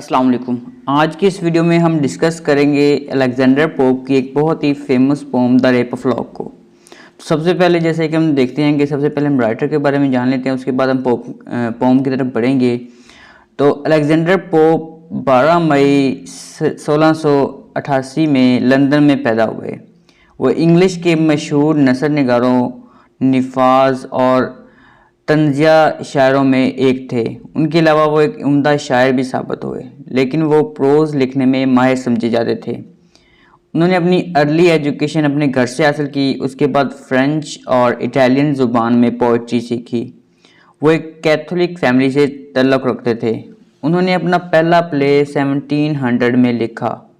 अस्सलाम वालेकुम। आज की इस वीडियो में हम डिस्कस करेंगे अलेक्जेंडर पोप की एक बहुत ही famous poem the Rape of Lock को। तो सबसे पहले जैसे कि हम देखते हैं कि सबसे पहले हम राइटर के बारे में जान लेते हैं, उसके बाद हम पोम की तरफ बढ़ेंगे। तो अलेक्जेंडर पोप 12 मई 1688 में लंदन में पैदा हुए। वो इंग्लिश के मशहूर नसर निगारों निफाज और तंजिया शायरों में एक थे। उनके अलावा वो एक उम्दा शायर भी साबित हुए, लेकिन वो प्रोज़ लिखने में माहिर समझे जाते थे। उन्होंने अपनी अर्ली एजुकेशन अपने घर से हासिल की, उसके बाद फ्रेंच और इटालियन ज़ुबान में पोइट्री सीखी। वो एक कैथोलिक फैमिली से तल्लुक़ रखते थे। उन्होंने अपना पहला प्ले 1700 में लिखा।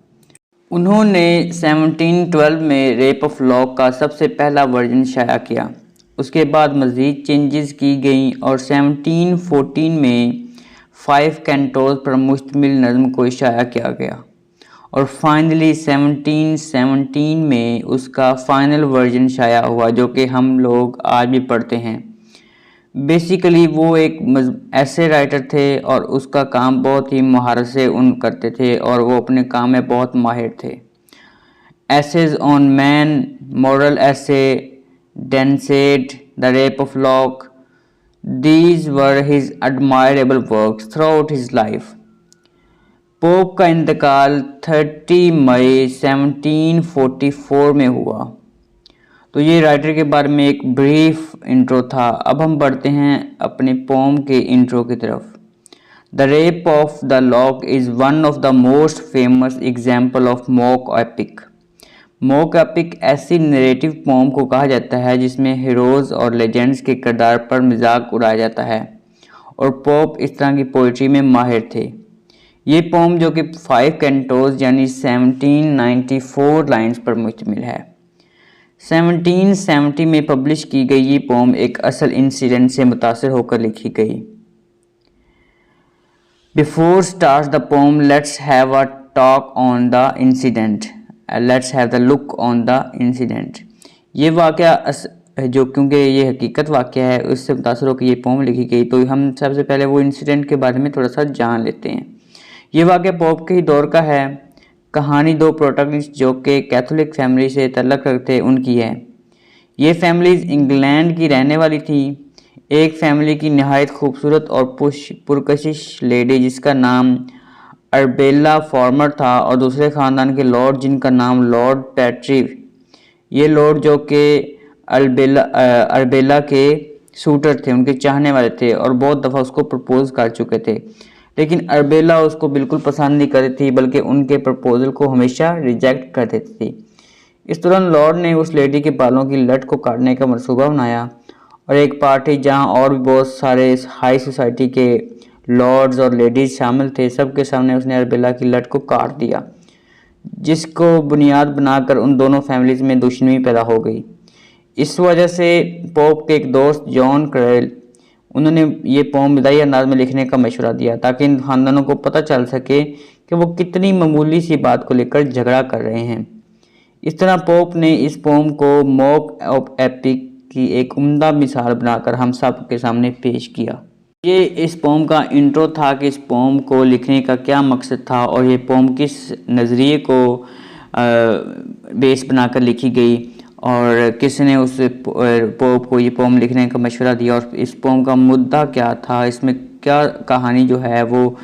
उन्होंने 1712 में रेप ऑफ लॉक का सबसे पहला वर्जन शाया किया। उसके बाद मज़ीद चेंजेस की गई और 1714 में 5 कैंटोज़ पर मुश्तमिल नज़्म को शाया किया गया और फाइनली 1717 में उसका फाइनल वर्जन शाया हुआ, जो कि हम लोग आज भी पढ़ते हैं। बेसिकली वो एक ऐसे राइटर थे और उसका काम बहुत ही महारत से करते थे और वो अपने काम में बहुत माहिर थे। Essays on Man, moral essay, Dunciad, the Rape of Lock, these were his admirable works throughout his life. Pope का इंतकाल 30 मई 1744 में हुआ। तो ये राइटर के बारे में एक ब्रीफ इंट्रो था। अब हम बढ़ते हैं अपने पोम के इंट्रो की तरफ। The Rape of the Lock is one of the most famous example of mock epic. Mock epic ऐसी नरेटिव पोम को कहा जाता है जिसमें हीरोज़ और लेजेंड्स के किरदार पर मजाक उड़ाया जाता है, और पोप इस तरह की पोइट्री में माहिर थे। ये पोम, जो कि 5 कैंटोज़ यानी 1794 लाइन्स पर मुश्तमिल है, 1770 में पब्लिश की गई। ये पोम एक असल इंसिडेंट से मुतासिर होकर लिखी गई। Before starts the pome, let's have a talk on the incident. Let's have the look on the incident. ये वाक़या जो, क्योंकि ये हकीकत वाक़या है, उससे मुतासर होकर ये पोम लिखी गई, तो हम सबसे पहले वो इंसिडेंट के बारे में थोड़ा सा जान लेते हैं। ये वाक़या पोप के ही दौर का है। कहानी दो प्रोटैगनिस्ट जो कि कैथोलिक फैमिली से तल्लुक़ रखते उनकी है। ये फैमिलीज़ इंग्लैंड की रहने वाली थी। एक फैमिली की नहायत खूबसूरत और पुरकशिश लेडी जिसका नाम अरबेला फॉर्मर था, और दूसरे ख़ानदान के लॉर्ड जिनका नाम लॉर्ड पैट्री। ये लॉर्ड जो कि अरबेला के शूटर थे, उनके चाहने वाले थे और बहुत दफ़ा उसको प्रपोज़ कर चुके थे, लेकिन अरबेला उसको बिल्कुल पसंद नहीं करती थी, बल्कि उनके प्रपोज़ल को हमेशा रिजेक्ट कर देती थी। इस दौरान लॉर्ड ने उस लेडी के बालों की लट को काटने का मंसूबा बनाया, और एक पार्टी जहां और भी बहुत सारे हाई सोसाइटी के लॉर्ड्स और लेडीज़ शामिल थे, सबके सामने उसने अरबेला की लट को काट दिया, जिसको बुनियाद बनाकर उन दोनों फैमिलीज़ में दुश्मनी पैदा हो गई। इस वजह से पोप के एक दोस्त जॉन क्रेल, उन्होंने ये पोम विदाई अंदाज में लिखने का मशवरा दिया ताकि इन खानदानों को पता चल सके कि वो कितनी मामूली सी बात को लेकर झगड़ा कर रहे हैं। इस तरह पोप ने इस पोम को मॉक ऑफ एपिक की एक उम्दा मिसाल बनाकर हम सब के सामने पेश किया। ये इस पोम का इंट्रो था कि इस पोम को लिखने का क्या मकसद था और ये पोम किस नज़रिए को बेस बनाकर लिखी गई, और किसने उस पोप को ये पोम लिखने का मशवरा दिया, और इस पोम का मुद्दा क्या था, इसमें क्या कहानी जो है वो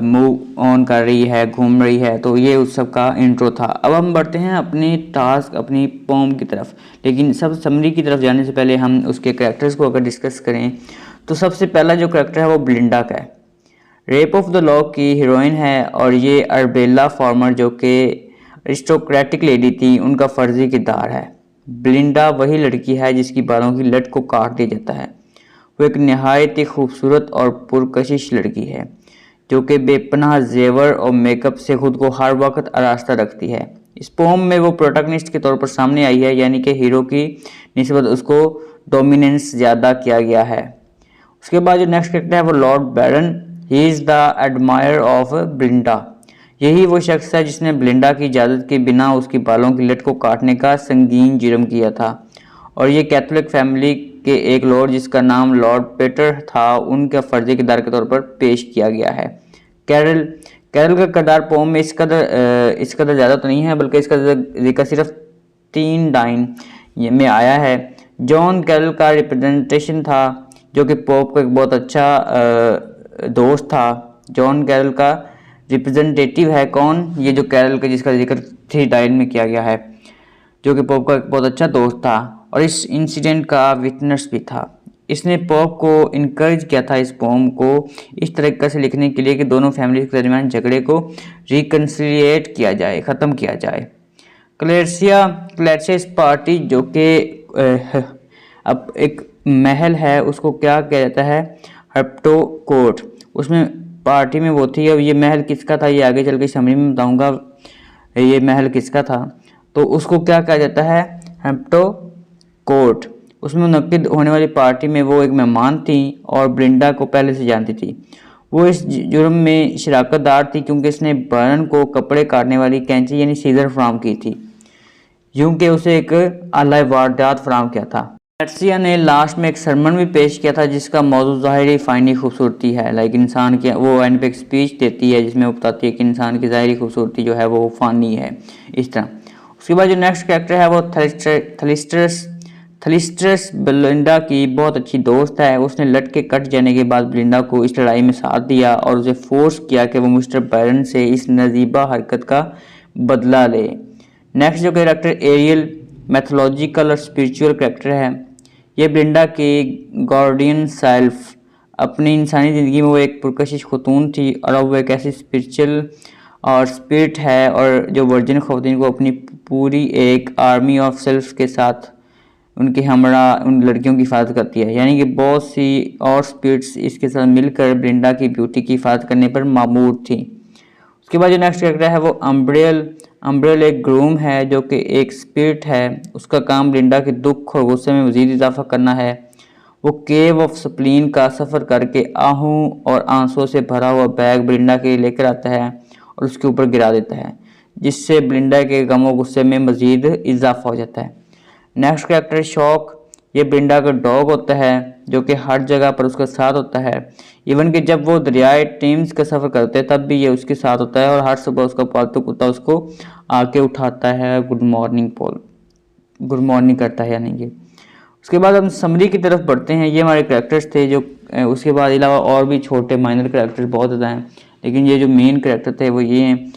मूव ऑन कर रही है, घूम रही है। तो ये उस सब का इंट्रो था। अब हम बढ़ते हैं अपने टास्क, अपनी पोम की तरफ, लेकिन सब समरी की तरफ जाने से पहले हम उसके करैक्टर्स को अगर डिस्कस करें तो सबसे पहला जो करैक्टर है वो ब्लिंडा का है। रेप ऑफ द लॉक की हीरोइन है, और ये अरबेला फॉर्मर जो कि अरिस्टोक्रेटिक लेडी थी, उनका फर्जी किरदार है। ब्लिंडा वही लड़की है जिसकी बालों की लट को काट दिया जाता है। वो एक नहायत ही खूबसूरत और पुरकशिश लड़की है जो कि बेपनाह जेवर और मेकअप से खुद को हर वक्त आरास्ता रखती है। इस पोम में वो प्रोटैगनिस्ट के तौर पर सामने आई है, यानी कि हीरो की निस्बत उसको डोमिनेंस ज़्यादा किया गया है। उसके बाद जो नेक्स्ट कैरेक्टर है वो Lord Baron. He is the admire of Belinda. यही वो शख्स है जिसने ब्लिंडा की इजाज़त के बिना उसकी बालों की लट को काटने का संगीन जुर्म किया था, और ये कैथोलिक फैमिली के एक लॉर्ड जिसका नाम लॉर्ड पेटर था, उनका फर्जी किरदार के तौर पर पेश किया गया है। कैरल कैरल का किरदार पोम में इस कदर ज़्यादा तो नहीं है, बल्कि इसका जिक्र सिर्फ 3 लाइन में आया है। जॉन कैरल का रिप्रेजेंटेशन था, जो कि पोप का एक बहुत अच्छा दोस्त था। जॉन कैरल का रिप्रेजेंटेटिव है कौन? ये जो कैरल का जिसका जिक्र 3 लाइन में किया गया है, जो कि पोप का एक बहुत अच्छा दोस्त था और इस इंसिडेंट का विटनेस भी था। इसने पोप को इनकरेज किया था इस पोम को इस तरीके से लिखने के लिए कि दोनों फैमिली के दरमियान झगड़े को रिकन्सिलिएट किया जाए, ख़त्म किया जाए। क्लेरसिया इस पार्टी जो कि अब एक महल है, उसको क्या किया जाता है? हर्प्टो कोर्ट। उसमें पार्टी में वो थी। अब ये महल किसका था, ये आगे चल के समरी में बताऊँगा ये महल किसका था। तो उसको क्या कहा जाता है? हर्प्टो कोर्ट। उसमें मुनक्किद होने वाली पार्टी में वो एक मेहमान थी और ब्रिंडा को पहले से जानती थी। वो इस जुर्म में शराकतदार थी क्योंकि इसने बर्न को कपड़े काटने वाली कैंची यानी सीजर फराहम की थी, यूं कि उसे एक आला वारदात फराहम किया था। गार्सिया ने लास्ट में एक सरमन भी पेश किया था जिसका मौजूद ज़ाहिरी फ़ानी खूबसूरती है। लाइक इंसान की वो एंड पे एक स्पीच देती है जिसमें वो बताती है कि इंसान की ज़ाहिरी खूबसूरती जो है वो फ़ानी है, इस तरह। उसके बाद जो नेक्स्ट कैरेक्टर है वो थलिस्ट्रस ब्लिंडा की बहुत अच्छी दोस्त है। उसने लटके कट जाने के बाद ब्लिंडा को इस लड़ाई में साथ दिया और उसे फोर्स किया कि वो मिस्टर बैरन से इस नजीबा हरकत का बदला ले। नेक्स्ट जो कैरेक्टर एरियल मैथोलॉजिकल और स्पिरिचुअल कैरेक्टर है। ये ब्लिंडा की गार्डियन सेल्फ। अपनी इंसानी ज़िंदगी में वो एक पुरकशिश खतून थी और अब वो एक ऐसी स्पिरिचुअल और स्पिरिट है और जो वर्जिन खवातीन को अपनी पूरी एक आर्मी ऑफ सेल्फ के साथ उनके हमरा उन लड़कियों की हिफाजत करती है। यानी कि बहुत सी और स्पिरिट्स इसके साथ मिलकर ब्लिंडा की ब्यूटी की हिफाजत करने पर मामूर थी। उसके बाद जो नेक्स्ट कैरेक्टर है वो अम्ब्रेल एक ग्रूम है जो कि एक स्पिरिट है। उसका काम ब्लिंडा के दुख और गुस्से में मज़ीद इजाफा करना है। वो केव ऑफ स्प्लीन का सफ़र करके आहू और आंसुओं से भरा हुआ बैग ब्लिंडा के लिए लेकर आता है और उसके ऊपर गिरा देता है, जिससे ब्लिंडा के गमों गुस्से में मज़ीद इजाफा हो जाता है। Next character shock. ये ब्लिंडा का डॉग होता है जो कि हर जगह पर उसका साथ होता है। इवन कि जब वो दरियाई टीम्स का सफ़र करते हैं तब भी ये उसके साथ होता है और हर सुबह उसका पालतू कुत्ता उसको आके उठाता है, गुड मॉर्निंग करता है यानी कि। उसके बाद हम समरी की तरफ बढ़ते हैं। ये हमारे कैरेक्टर्स थे जो उसके बाद अलावा और भी छोटे माइनर कैरेक्टर्स बहुत ज़्यादा हैं, लेकिन ये जो मेन कैरेक्टर थे वो ये हैं।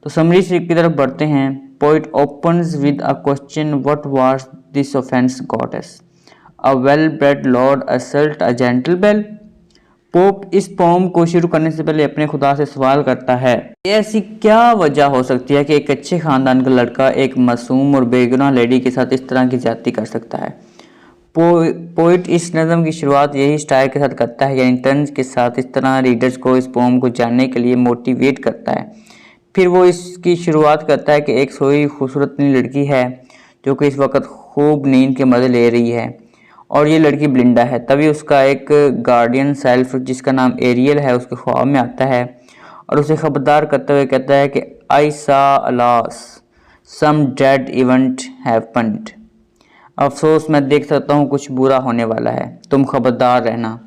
तो समरी की तरफ बढ़ते हैं। Poet opens with a question, what was this offense goddess? A well-bred lord assault a gentle belle? Pope इस पोम को शुरू करने से पहले अपने खुदा से सवाल करता है, ऐसी क्या वजह हो सकती है कि एक अच्छे खानदान का लड़का एक मासूम और बेगुनाह लेडी के साथ इस तरह की ज्यादती कर सकता है। पोइट इस नज़म की शुरुआत यही स्टाइल के साथ करता है, यानी तंज के साथ इस तरह रीडर्स को इस पोम को जानने के लिए मोटिवेट करता है। फिर वो इसकी शुरुआत करता है कि एक सोई खूबसूरत लड़की है जो कि इस वक्त खूब नींद के मज़े ले रही है और ये लड़की ब्लिंडा है। तभी उसका एक गार्डियन सेल्फ जिसका नाम एरियल है उसके ख्वाब में आता है और उसे खबरदार करते हुए कहता है कि आई सा अलास सम डेड इवेंट हैपेंड। अफसोस मैं देख सकता हूँ कुछ बुरा होने वाला है, तुम खबरदार रहना।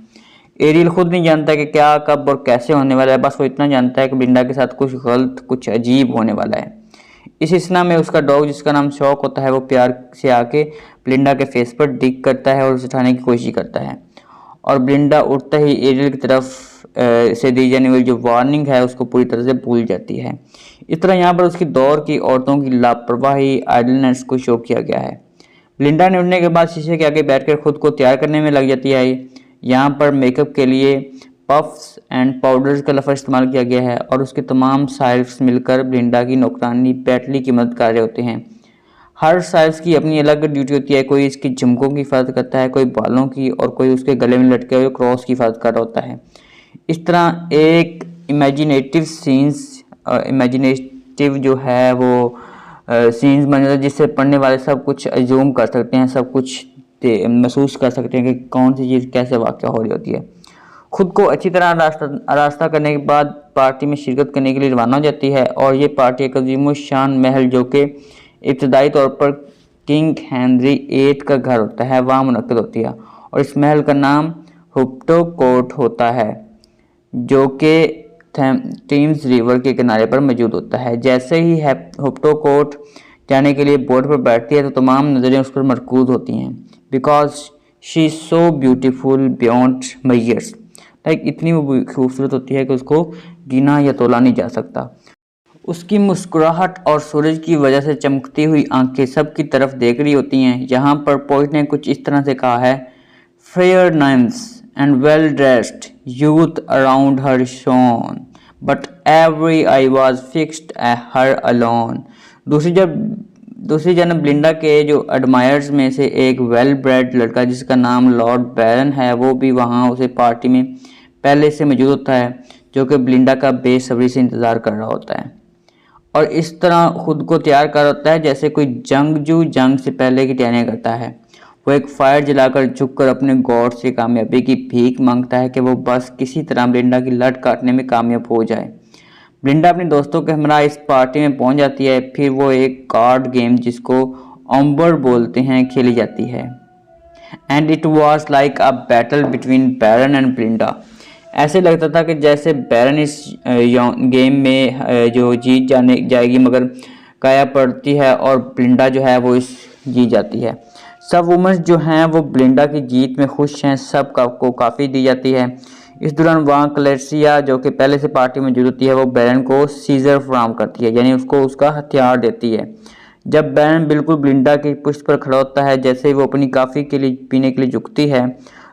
एरियल खुद नहीं जानता कि क्या कब और कैसे होने वाला है, बस वो इतना जानता है कि ब्लिंडा के साथ कुछ गलत कुछ अजीब होने वाला है। इस हिस्सा में उसका डॉग जिसका नाम शौक होता है वो प्यार से आके ब्लिंडा के फेस पर डिग करता है और उसे उठाने की कोशिश करता है और ब्लिंडा उठते ही एरियल की तरफ से दी जाने वाली जो वार्निंग है उसको पूरी तरह से भूल जाती है। इस तरह यहाँ पर उसकी दौर की औरतों की लापरवाही आइडलनेस को शो किया गया है। ब्लिंडा ने उठने के बाद शीशे के आगे बैठकर खुद को तैयार करने में लग जाती है। यहाँ पर मेकअप के लिए पफ्स एंड पाउडर्स का लफ्ज़ इस्तेमाल किया गया है और उसके तमाम साइल्स मिलकर ब्लिंडा की नौकरानी बैटली की मदद कर रहे होते हैं। हर साइल्स की अपनी अलग ड्यूटी होती है, कोई इसकी झुमकों की हिफाजत करता है, कोई बालों की और कोई उसके गले में लटके हुए क्रॉस की हिफाजत कर रहा होता है। इस तरह एक इमेजिनेटिव जो है वो सीन्स बन जाता है जिससे पढ़ने वाले सब कुछ अज्यूम कर सकते हैं, सब कुछ महसूस कर सकते हैं कि कौन सी चीज़ कैसे वाक़या हो रही होती है। खुद को अच्छी तरह आरास्ता करने के बाद पार्टी में शिरकत करने के लिए रवाना हो जाती है और ये पार्टी एक अजीम-उश-शान महल जो कि इब्तदाई तौर पर किंग हेनरी 8 का घर होता है वहाँ मुनक्किद होती है और इस महल का नाम हुप्टो कोर्ट होता है जो कि टीम्स रिवर के किनारे पर मौजूद होता है। जैसे ही हेप्टोकोट जाने के लिए बोट पर बैठती है तो तमाम नज़रें उस पर मरकूज होती हैं, because she is so beautiful beyond measures. Like इतनी वो खूबसूरत होती है कि उसको गिना या तोला नहीं जा सकता। उसकी मुस्कुराहट और सूरज की वजह से चमकती हुई आंखें सब की तरफ देख रही होती हैं। यहाँ पर पोइट ने कुछ इस तरह से कहा है, fair nymphs and well dressed youth around her shone but every eye was fixed her alone. दूसरी जन्म ब्लिंडा के जो एडमायर्स में से एक वेल ब्रेड लड़का जिसका नाम लॉर्ड बैरन है, वो भी वहाँ उसे पार्टी में पहले से मौजूद होता है, जो कि ब्लिंडा का बेसब्री से इंतज़ार कर रहा होता है और इस तरह खुद को तैयार कर होता है जैसे कोई जंगजू जंग से पहले की तैयारियां करता है। वो एक फायर जलाकर झुककर अपने गॉड से कामयाबी की भीख मांगता है कि वो बस किसी तरह ब्लिंडा की लट काटने में कामयाब हो जाए। ब्लिंडा अपने दोस्तों के हमरा इस पार्टी में पहुंच जाती है। फिर वो एक कार्ड गेम जिसको ऑम्बर बोलते हैं खेली जाती है। And it was like a battle between Baron and Belinda. ऐसे लगता था कि जैसे बैरन इस गेम में जो जीत जाएगी, मगर काया पड़ती है और ब्लिंडा जो है वो इस जीत जाती है। सब वुमेन्स जो हैं वो ब्लिंडा की जीत में खुश हैं, सब को काफ़ी दी जाती है। इस दौरान वहाँ क्लेसिया जो कि पहले से पार्टी में मौजूद होती है, वो बैरन को सीजर फराम करती है, यानी उसको उसका हथियार देती है। जब बैरन बिल्कुल ब्लिंडा की पुष्ट पर खड़ा होता है, जैसे ही वो अपनी काफ़ी के लिए पीने के लिए झुकती है,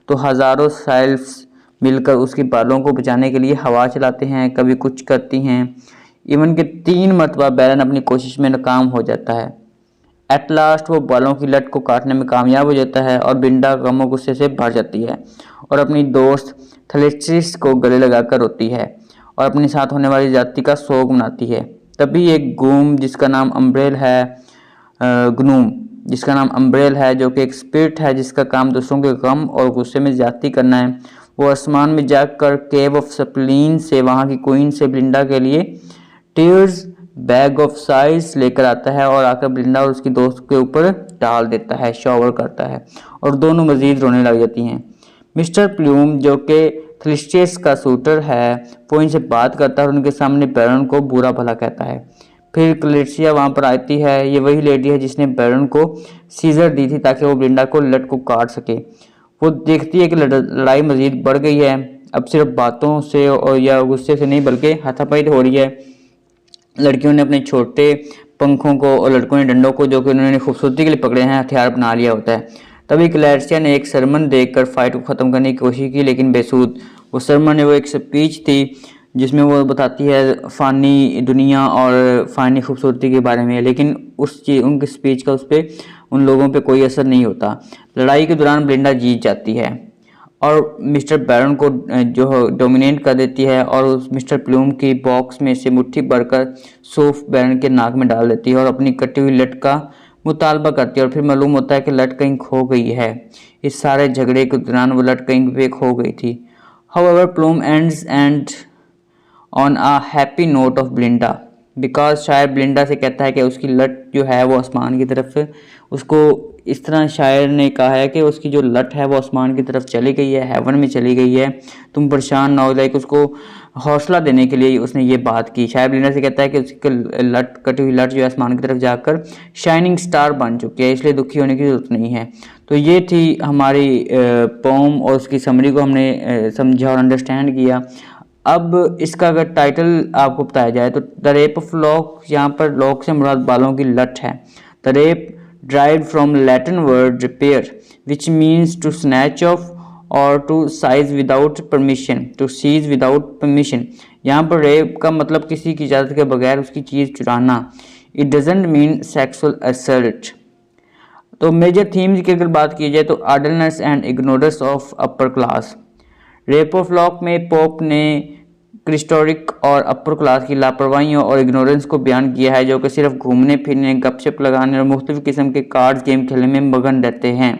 तो हज़ारों साइल्स मिलकर उसके बालों को बचाने के लिए हवा चलाते हैं, कभी कुछ करती हैं। इवन के 3 मरतबा बैरन अपनी कोशिश में नाकाम हो जाता है। एट लास्ट वो बालों की लट को काटने में कामयाब हो जाता है और ब्लिंडा गमो गुस्से से भर जाती है और अपनी दोस्त थलेस्टिस को गले लगाकर रोती है और अपने साथ होने वाली जाति का शोक मनाती है। तभी एक गूम जिसका नाम अम्ब्रेल है, जो कि एक स्पिरिट है जिसका काम दूसरों के गम और गुस्से में ज्यादती करना है, वो आसमान में जाकर केव ऑफ स्प्लीन से वहाँ की क्वीन से ब्लिंडा के लिए टीयर्स बैग ऑफ साइज लेकर आता है और आकर ब्लिंडा और उसकी दोस्त के ऊपर डाल देता है, शॉवर करता है और दोनों मजीद रोने लग जाती हैं। मिस्टर प्लूम जो कि थलिस्टियस का शूटर है, वो इनसे बात करता है और उनके सामने बैरन को बुरा भला कहता है। फिर क्लेसिया वहाँ पर आती है। ये वही लेडी है जिसने बैरन को सीजर दी थी ताकि वो ब्लिंडा को लट को काट सके। वो देखती है कि लड़ाई मजीद बढ़ गई है, अब सिर्फ बातों से और या गुस्से से नहीं बल्कि हाथापाई हो रही है। लड़कियों ने अपने छोटे पंखों को और लड़कों ने डंडों को, जो कि उन्होंने खूबसूरती के लिए पकड़े हैं, हथियार बना लिया होता है। तभी क्लैरिसिया ने एक सरमन देखकर फाइट को ख़त्म करने की कोशिश की, लेकिन बेसूद। वो सरमन है वो एक स्पीच थी जिसमें वो बताती है फ़ानी दुनिया और फ़ानी खूबसूरती के बारे में, लेकिन उनकी स्पीच का उस पर उन लोगों पे कोई असर नहीं होता। लड़ाई के दौरान ब्लिंडा जीत जाती है और मिस्टर बैरन को जो डोमिनेट कर देती है और उस मिस्टर प्लूम की बॉक्स में से मुट्ठी भरकर सोफ बैरन के नाक में डाल देती है और अपनी कटी हुई लट का मुतालबा करती है और फिर मालूम होता है कि लट कहीं खो गई है। इस सारे झगड़े के दौरान वो लट कहीं पे खो गई थी। However plume ends and on a happy note of ब्लिंडा, because शायर ब्लिंडा से कहता है कि उसकी लट जो है वो आसमान की तरफ, उसको इस तरह शायर ने कहा है कि उसकी जो लट है वो आसमान की तरफ चली गई है, हेवन में चली गई है, तुम परेशान ना हो। लाइक उसको हौसला देने के लिए उसने ये बात की। शायर ब्लिंडा से कहता है कि उसकी लट, कटी हुई लट जो है आसमान की तरफ जाकर शाइनिंग स्टार बन चुकी है, इसलिए दुखी होने की जरूरत नहीं है। तो ये थी हमारी पोम और उसकी समरी को हमने समझा और अंडरस्टैंड किया। अब इसका अगर टाइटल आपको बताया जाए तो द रेप ऑफ लॉक, यहाँ पर लॉक से मुराद बालों की लट है। The rape derived from Latin word rapere which means to snatch off और to seize without permission, to seize without permission. यहाँ पर रेप का मतलब किसी की इजाज़त के बगैर उसकी चीज़ चुराना। It doesn't mean sexual assault. तो मेजर थीम्स की अगर बात की जाए तो idleness and ignorance of upper class. Rape of Lock में पोप ने क्रिस्टोरिक और अपर क्लास की लापरवाहियों और इग्नोरेंस को बयान किया है, जो कि सिर्फ घूमने फिरने, गपशप लगाने और मुख्तलिफ किस्म के कार्ड्स गेम खेलने में मगन रहते हैं।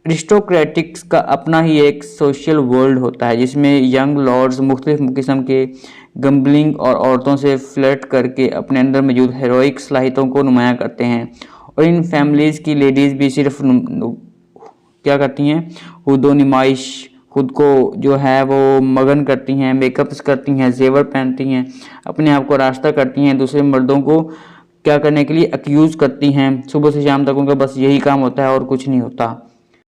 अरिस्टोक्रेटिक्स का अपना ही एक सोशल वर्ल्ड होता है जिसमें यंग लॉर्ड्स मुख्तलिफ किस्म के गम्बलिंग और औरतों से फ्लर्ट करके अपने अंदर मौजूद हेरोइक सलाहियतों को नुमाया करते हैं। और इन फैमिलीज़ की लेडीज़ भी सिर्फ क्या करती हैं, हुदो नुमाइश, खुद को जो है वो मगन करती हैं, मेकअप्स करती हैं, जेवर पहनती हैं, अपने आप को रास्ता करती हैं, दूसरे मर्दों को क्या करने के लिए एक्यूज़ करती हैं। सुबह से शाम तक उनका बस यही काम होता है और कुछ नहीं होता।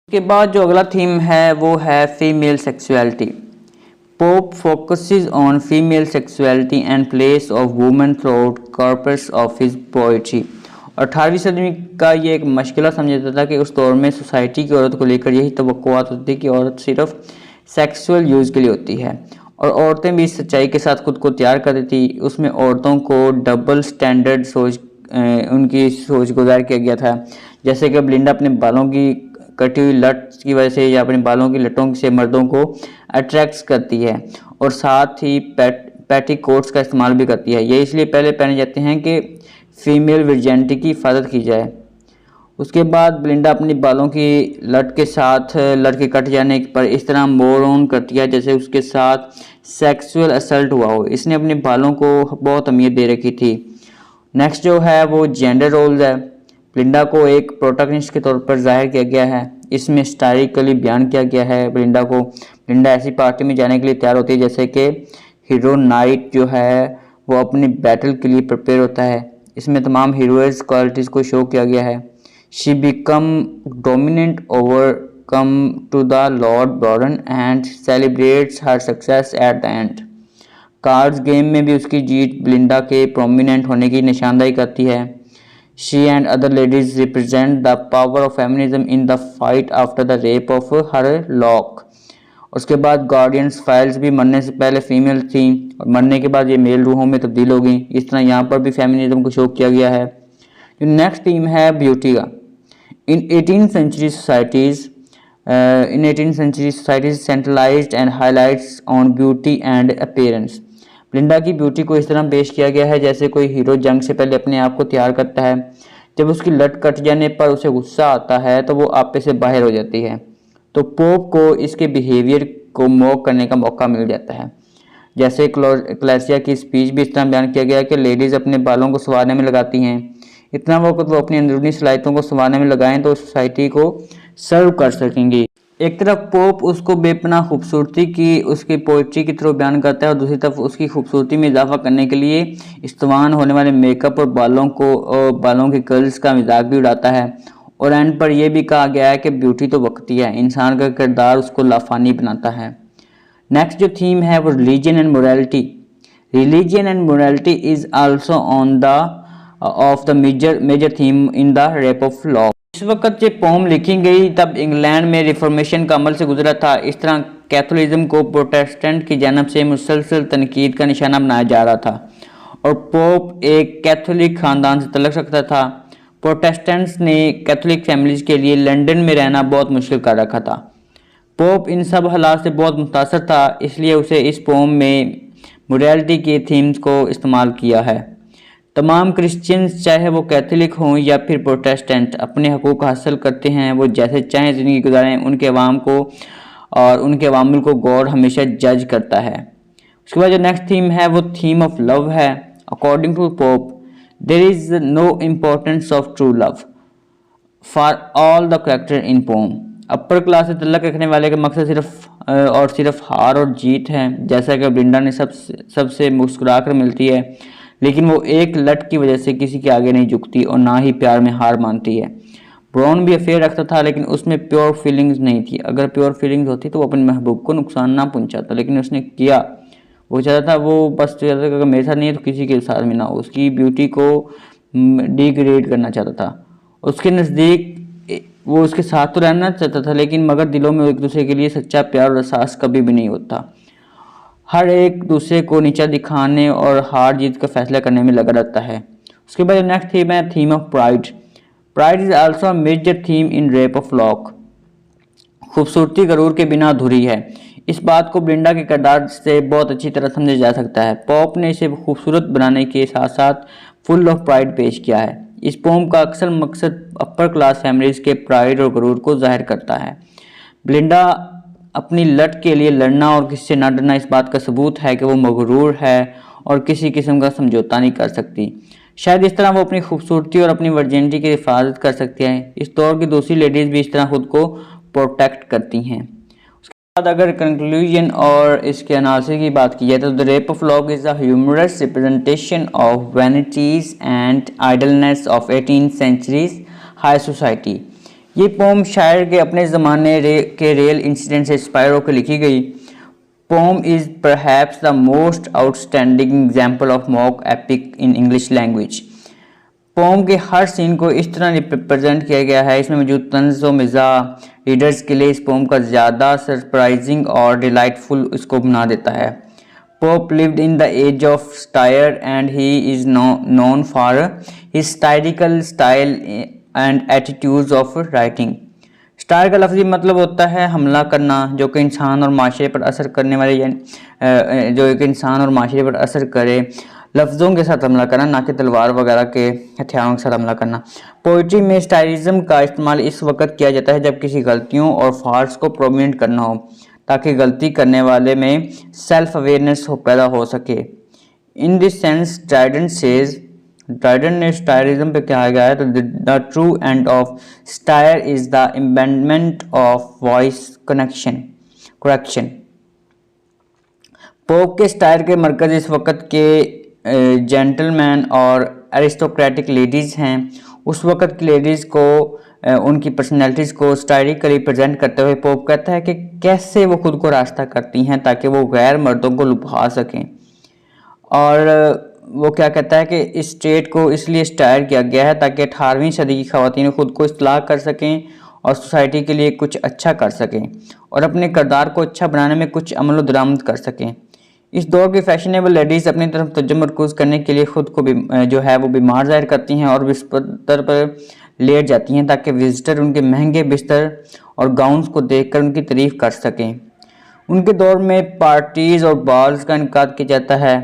उसके बाद जो अगला थीम है वो है female sexuality. Pope focuses on female sexuality and place of women throughout corpus of his poetry. 18वीं सदी का ये एक मशकिला समझा जाता था कि उस दौर में सोसाइटी की औरत को लेकर यही तवक्कुआत होती थी कि औरत सिर्फ सेक्सुअल यूज़ के लिए होती है, और औरतें भी इस सच्चाई के साथ खुद को तैयार करती थी। उसमें औरतों को डबल स्टैंडर्ड उनकी सोच को ज़ाहिर किया गया था। जैसे कि ब्लिंडा अपने बालों की कटी हुई लट की वजह से या अपने बालों की लटों से मर्दों को अट्रैक्ट करती है, और साथ ही पेटीकोट्स का इस्तेमाल भी करती है। ये इसलिए पहले पहने जाते हैं कि फीमेल वर्जिनिटी की हिफाजत की जाए। उसके बाद ब्लिंडा अपनी बालों की लट के साथ लट के कट जाने पर इस तरह मोर ऑन करती है जैसे उसके साथ सेक्सुअल असल्ट हुआ हो। इसने अपने बालों को बहुत अहमियत दे रखी थी। नेक्स्ट जो है वो जेंडर रोल्स है। ब्लिंडा को एक प्रोटैगनिस्ट के तौर पर जाहिर किया गया है। इसमें हिस्टोरिकली बयान किया गया है ब्लिंडा ऐसी पार्टी में जाने के लिए तैयार होती है जैसे कि हीरो नाइट जो है वो अपनी बैटल के लिए प्रिपेयर होता है। इसमें तमाम हीरोइज क्वालिटीज़ को शो किया गया है। She become dominant overcome to the Lord Broden and celebrates her success at the end. Cards game में भी उसकी जीत ब्लिंडा के प्रोमिनेंट होने की निशानदाही करती है। She and other ladies represent the power of feminism in the fight after the Rape of her lock. उसके बाद गार्डियंस फाइल्स भी मरने से पहले फीमेल थी और मरने के बाद ये मेल रूहों में तब्दील हो गई। इस तरह यहाँ पर भी फेमिनिज्म को शो किया गया है। जो नेक्स्ट थीम है ब्यूटी का। इन 18th century societies centralised and highlights on beauty and appearance. ब्लिंडा की ब्यूटी को इस तरह पेश किया गया है जैसे कोई हीरो जंग से पहले अपने आप को तैयार करता है। जब उसकी लट कट जाने पर उसे गुस्सा आता है तो वो आपे से बाहर हो जाती है, तो पोप को इसके बिहेवियर को मॉक करने का मौका मिल जाता है। जैसे क्लेसिया की स्पीच भी इस तरह बयान किया गया है कि लेडीज़ अपने बालों को संवारने में लगाती हैं। इतना वक्त वो अपनी अंदरूनी सलाहियतों को संवारने में लगाएं तो सोसाइटी को सर्व कर सकेंगी। एक तरफ पोप उसको बेपनाह खूबसूरती की उसकी पोइट्री की तरफ बयान करता है और दूसरी तरफ उसकी खूबसूरती में इजाफा करने के लिए इस्तेमाल होने वाले मेकअप और बालों के कर्ल्स का मजाक भी उड़ाता है। और एंड पर यह भी कहा गया है कि ब्यूटी तो वक्ती है, इंसान का किरदार उसको लाफानी बनाता है। नेक्स्ट जो थीम है वो religion and morality. Religion and morality is also on the of the major theme in the Rape of Lock. इस वक्त जब पोम लिखी गई तब इंग्लैंड में रिफॉर्मेशन का अमल से गुजरा था। इस तरह कैथोलिज्म को प्रोटेस्टेंट की जानब से मुसलसल तनकीद का निशाना बनाया जा रहा था और पोप एक कैथोलिक ख़ानदान से तल्लुक़ रखता था। प्रोटेस्टेंट्स ने कैथोलिक फैमिलीज के लिए लंदन में रहना बहुत मुश्किल कर रखा था। पोप इन सब हालात से बहुत मुतासर था, इसलिए उसे इस पोम में मोरालिटी के थीम्स को इस्तेमाल किया है। तमाम क्रिश्चियंस चाहे वो कैथोलिक हों या फिर प्रोटेस्टेंट अपने हकूक़ हासिल करते हैं, वो जैसे चाहें ज़िंदगी गुजारें। उनके अवाम को और उनके अवामिल को गॉड हमेशा जज करता है। उसके बाद जो नेक्स्ट थीम है वो थीम ऑफ लव है। According to Pope there is no importance of true love for all the character in poem. Upper class से तल्लक रखने वाले का मकसद सिर्फ हार और जीत है। जैसा कि ब्लिंडा ने सबसे मुस्कुरा कर मिलती है, लेकिन वो एक लट की वजह से किसी के आगे नहीं झुकती और ना ही प्यार में हार मानती है। ब्राउन भी अफेयर रखता था लेकिन उसमें प्योर फीलिंग्स नहीं थी। अगर प्योर फीलिंग्स होती तो वो अपने महबूब को नुकसान ना पहुंचाता, लेकिन उसने किया। वो चाहता था वो बस चाहता था अगर मेरे साथ नहीं है तो किसी के साथ में ना हो। उसकी ब्यूटी को डिग्रेड करना चाहता था। उसके नज़दीक वो उसके साथ तो रहना चाहता था, लेकिन मगर दिलों में एक दूसरे के लिए सच्चा प्यार और एहसास कभी भी नहीं होता। हर एक दूसरे को नीचा दिखाने और हार जीत का फैसला करने में लगा रहता है। उसके बाद नेक्स्ट थीम है theme of pride. Pride is also a major theme in Rape of Lock. खूबसूरती गरूर के बिना अधूरी है। इस बात को ब्लिंडा के किरदार से बहुत अच्छी तरह समझा जा सकता है। पॉप ने इसे खूबसूरत बनाने के साथ साथ फुल ऑफ प्राइड पेश किया है। इस पोम का अक्सर मकसद अपर क्लास फैमिलीज के प्राइड और गरूर को जाहिर करता है। ब्लिंडा अपनी लट के लिए लड़ना और किसी से न डरना इस बात का सबूत है कि वो मगरूर है और किसी किस्म का समझौता नहीं कर सकती। शायद इस तरह वो अपनी खूबसूरती और अपनी वर्जिनिटी की हिफाजत कर सकती है। इस दौर की दूसरी लेडीज़ भी इस तरह खुद को प्रोटेक्ट करती हैं। बाद अगर कंक्लूजन और इसके एनालिसिस की बात की जाए तो the Rape of Lock is a humorous representation of vanities and idleness of 18th century's high society. ये पोम शायर के अपने ज़माने के रियल इंसिडेंट से इंस्पायर होकर लिखी गई poem is perhaps the most outstanding example of mock epic in English language. Poem के हर सीन को इस तरह रिप्रेजेंट किया गया है, इसमें मौजूद तंज़ व मिज़ाह रीडर्स के लिए इस पोम का ज़्यादा सरप्राइजिंग और डिलाइटफुल इसको बना देता है। Pope lived in the age of satire and he is known for his satirical style and attitudes of writing. Satire का लफ्ज़ी मतलब होता है हमला करना, जो कि इंसान और माशरे पर असर करने वाले जो एक इंसान और माशरे पर असर करे, लफ्ज़ों के साथ हमला करना, ना कि तलवार वगैरह के हथियारों के साथ हमला करना। पोइट्री में स्टाइलिज्म का इस्तेमाल इस वक्त किया जाता है जब किसी गलतियों और फॉल्ट्स को प्रोमिनेंट करना हो, ताकि गलती करने वाले में सेल्फ अवेयरनेस पैदा हो सके। इन दिस सेंस ड्राइडेन ने स्टायरिज्म पे कहा गया है तो the true end of stair is the embedment of voice correction. Pope के स्टायर के मरकज इस वक्त के जेंटलमैन और एरिस्टोक्रेटिक लेडीज़ हैं। उस वक्त की लेडीज़ को उनकी पर्सनैलिटीज़ को स्टायरिकली प्रेजेंट करते हुए पोप कहता है कि कैसे वो खुद को रास्ता करती हैं ताकि वो गैर मर्दों को लुभा सकें। और वो क्या कहता है कि इस स्टेट को इसलिए स्टायर किया गया है ताकि 18वीं सदी की ख़वातीन खुद को इस्लाह कर सकें और सोसाइटी के लिए कुछ अच्छा कर सकें और अपने किरदार को अच्छा बनाने में कुछ अमल दरामद कर सकें। इस दौर की फैशनेबल लेडीज़ अपनी तरफ तवज्जो मरकूज़ करने के लिए खुद को जो है वो बीमार ज़ाहिर करती हैं और बिस्तर पर लेट जाती हैं ताकि विजिटर उनके महंगे बिस्तर और गाउन्स को देखकर उनकी तारीफ़ कर सकें। उनके दौर में पार्टीज़ और बॉल्स का इनकाद किया जाता है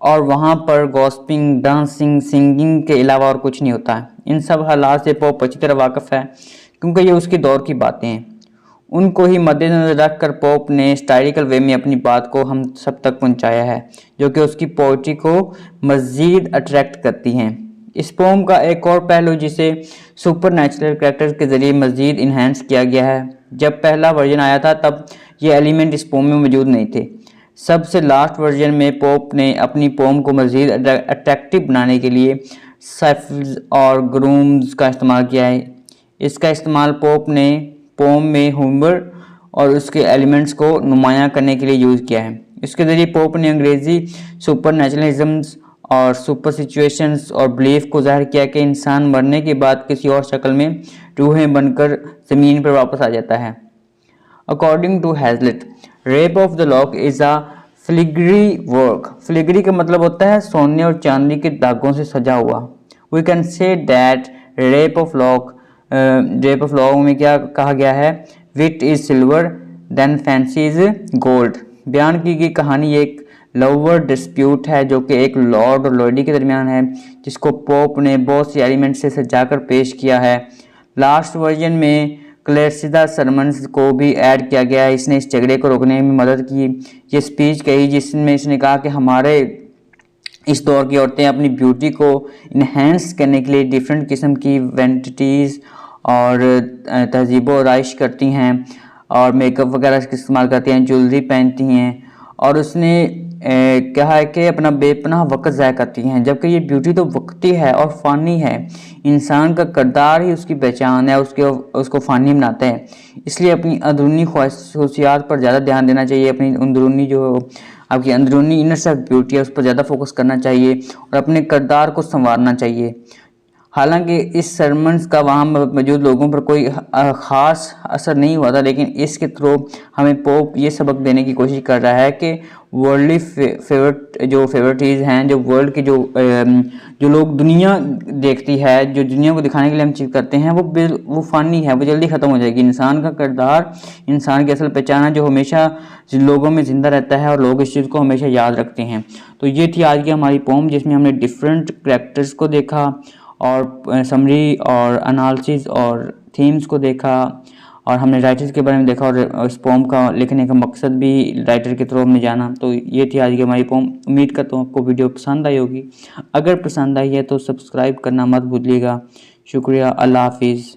और वहाँ पर गॉसिपिंग, डांसिंग, सिंगिंग के अलावा और कुछ नहीं होता है। इन सब हालात से पोप अच्छी तरह वाकिफ़ है क्योंकि ये उसकी दौर की बातें हैं। उनको ही मद्देनजर रख कर पोप ने स्टाइरिकल वे में अपनी बात को हम सब तक पहुंचाया है, जो कि उसकी पोइट्री को मज़ीद अट्रैक्ट करती हैं। इस पोम का एक और पहलू जिसे सुपर नेचुरल कैरेक्टर्स के ज़रिए मज़ीद इन्हेंस किया गया है। जब पहला वर्जन आया था तब ये एलिमेंट इस पोम में मौजूद नहीं थे। सबसे लास्ट वर्जन में पोप ने अपनी पोम को मज़ीद अट्रैक्टिव बनाने के लिए साइफ्स और ग्रूम्स का इस्तेमाल किया है। इसका इस्तेमाल पोप ने पोम में ह्यूमर और उसके एलिमेंट्स को नुमायां करने के लिए यूज़ किया है। इसके ज़रिए पोप ने अंग्रेज़ी सुपर नेचुरलिज़म्स और सुपर सिचुएशंस और बिलीफ को ज़ाहिर किया कि इंसान मरने के बाद किसी और शक्ल में रूहें बनकर ज़मीन पर वापस आ जाता है। According to Hazlitt, Rape of the Lock is a filigree work. Filigree का मतलब होता है सोने और चांदी के धागों से सजा हुआ। We can say that Rape of Lock में क्या कहा गया है, wit is silver then fancy is gold. बयान की गई कहानी एक लवर डिस्प्यूट है जो कि एक लॉर्ड और लॉर्डी के दरमियान है, जिसको पोप ने बहुत सी एलिमेंट से सजाकर पेश किया है। लास्ट वर्जन में क्लेसिदा सरमन्स को भी ऐड किया गया है। इसने इस झगड़े को रोकने में मदद की। ये स्पीच कही जिसमें इसने कहा कि हमारे इस दौर की औरतें अपनी ब्यूटी को इन्हेंस करने के लिए डिफरेंट किस्म की वेंटिटीज़ और तहजीब व आराइश करती हैं और मेकअप वगैरह का इस्तेमाल करती हैं, ज्वेलरी पहनती हैं और उसने कहा है कि अपना बेपनाह वक्त ज़ाया करती हैं, जबकि ये ब्यूटी तो वक्ती है और फ़ानी है। इंसान का किरदार ही उसकी पहचान है, उसको फ़ानी बनाता है। इसलिए अपनी अंदरूनी ख़ुशियात पर ज़्यादा ध्यान देना चाहिए। अपनी अंदरूनी जो आपकी अंदरूनी इनर सेल्फ ब्यूटी है उस पर ज़्यादा फोकस करना चाहिए और अपने किरदार को संवारना चाहिए। हालांकि इस सरमन्स का वहाँ मौजूद लोगों पर कोई ख़ास असर नहीं हुआ था, लेकिन इसके थ्रू हमें पोप ये सबक देने की कोशिश कर रहा है कि वर्ल्डली फेवरेटीज़ हैं, जो वर्ल्ड की जो लोग दुनिया देखती है, जो दुनिया को दिखाने के लिए हम चीज़ करते हैं, वो फ़ानी है, वो जल्दी ख़त्म हो जाएगी। इंसान का किरदार इंसान की असल पहचान है जो हमेशा लोगों में ज़िंदा रहता है और लोग इस चीज़ को हमेशा याद रखते हैं। तो ये थी आज की हमारी पोम, जिसमें हमने डिफरेंट कैरेक्टर्स को देखा और समरी और एनालिसिस और थीम्स को देखा और हमने राइटर्स के बारे में देखा और इस पोम का लिखने का मकसद भी राइटर के थ्रू हमने जाना। तो ये थी आज की हमारी पोम। उम्मीद करता हूँ आपको वीडियो पसंद आई होगी। अगर पसंद आई है तो सब्सक्राइब करना मत भूलिएगा। शुक्रिया। अल्लाह हाफिज़।